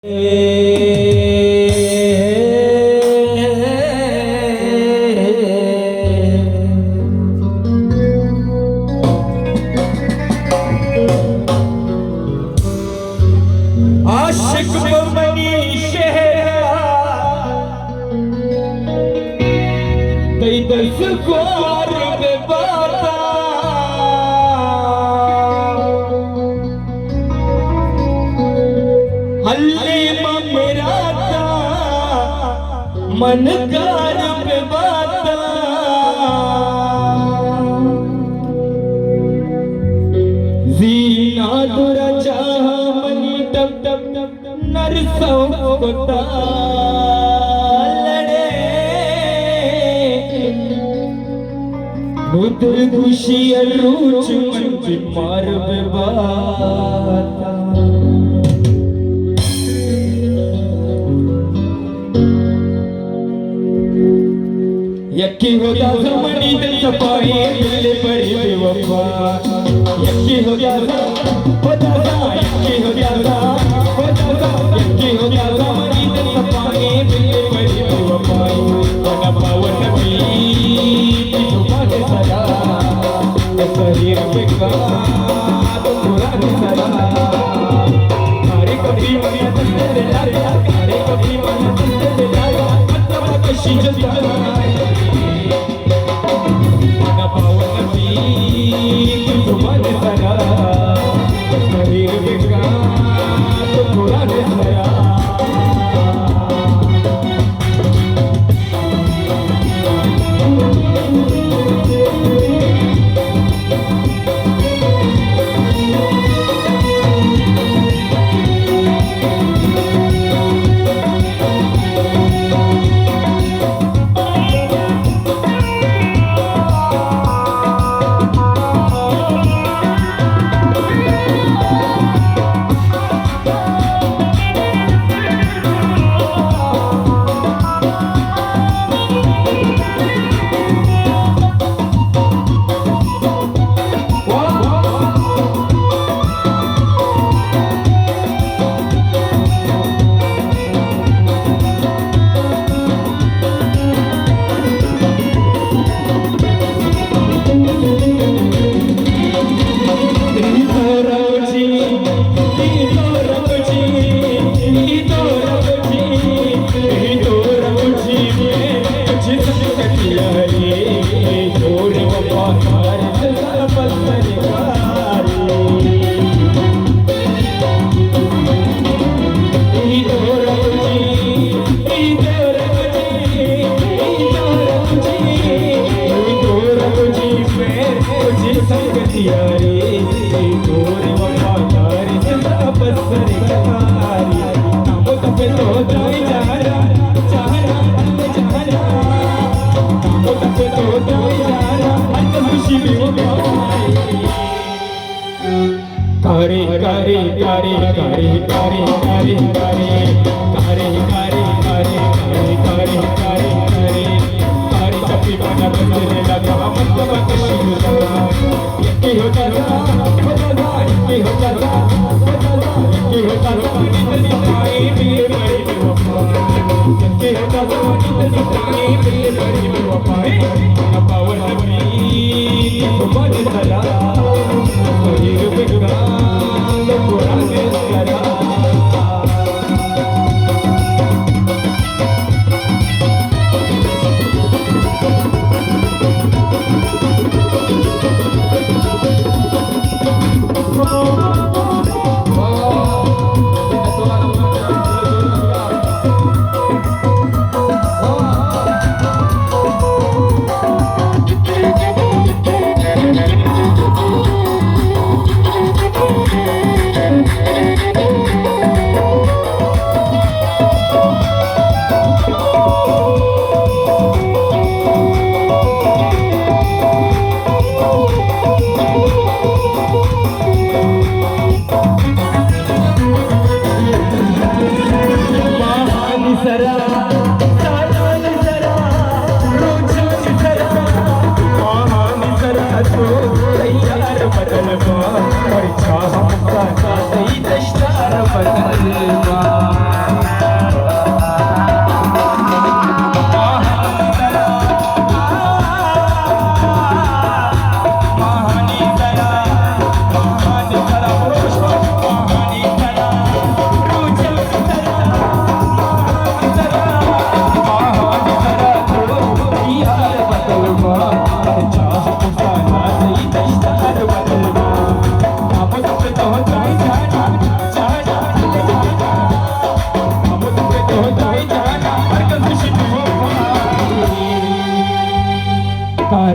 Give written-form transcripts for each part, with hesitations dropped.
आशिक बनी शहर दस ग्वार में बाता हल्ले मेरा मन कार पे बाता जीना दुरा चाह मनी टप टप टप नरसों कोता लड़े नुदर खुशी रूच मंच मार बेबाता यकी हो जा समणी दिल सपाई दिल बड़ी बेवफा यकी हो जा यकी हो जा यकी हो जा समणी दिल सपाई दिल बड़ी बेवफा वन पावन भी जुबान सदा शरीर पे का तो कुरान सदा हरे कभी मन तेरे लाया हरे कभी मन तेरे लाया मतलब कशी जता Kare kare kare kare kare kare kare kare kare kare kare kare kare kare tapi mana bendera laga मतलब कशी होता ये होता ये होता ये होता इतनी पाए मेरे बड़े बेवफा ये होता इतनी पाए मेरे बड़े बेवफा ना पावन भी बन सदा शरीर पे का कुरान सदा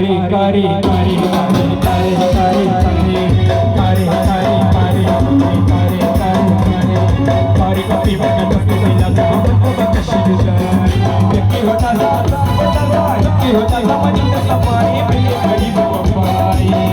कारे कारे कारे कारे कारे कारे कारे कारे कारे कारे कारे कारे कपी बघत असते पहिला कशी व्यक्ती होता व्यक्ती होता जमानीचा सफारी पिले खडी बपारी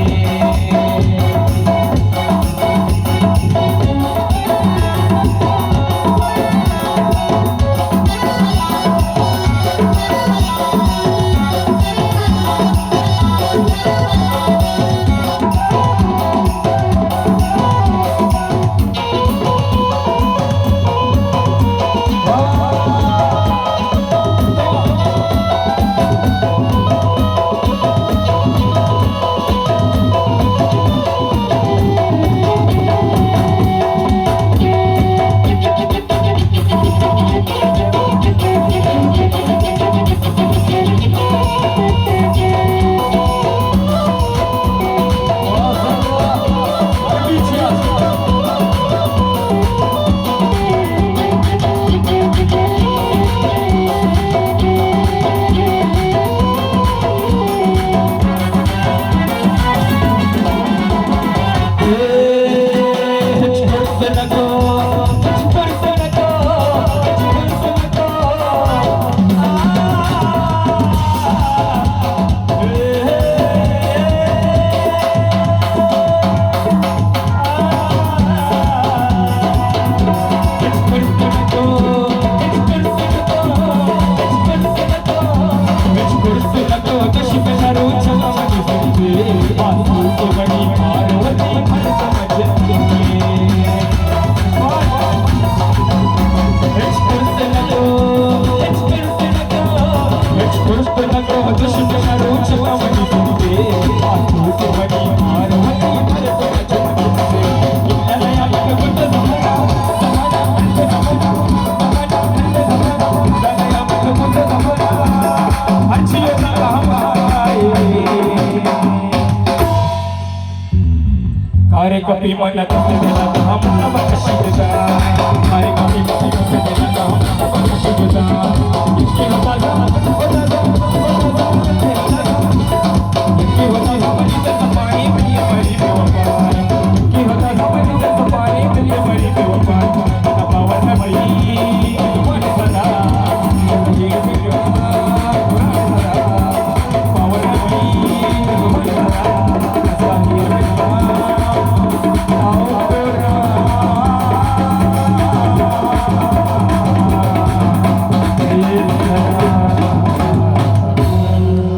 कारे कपी म्हणत असते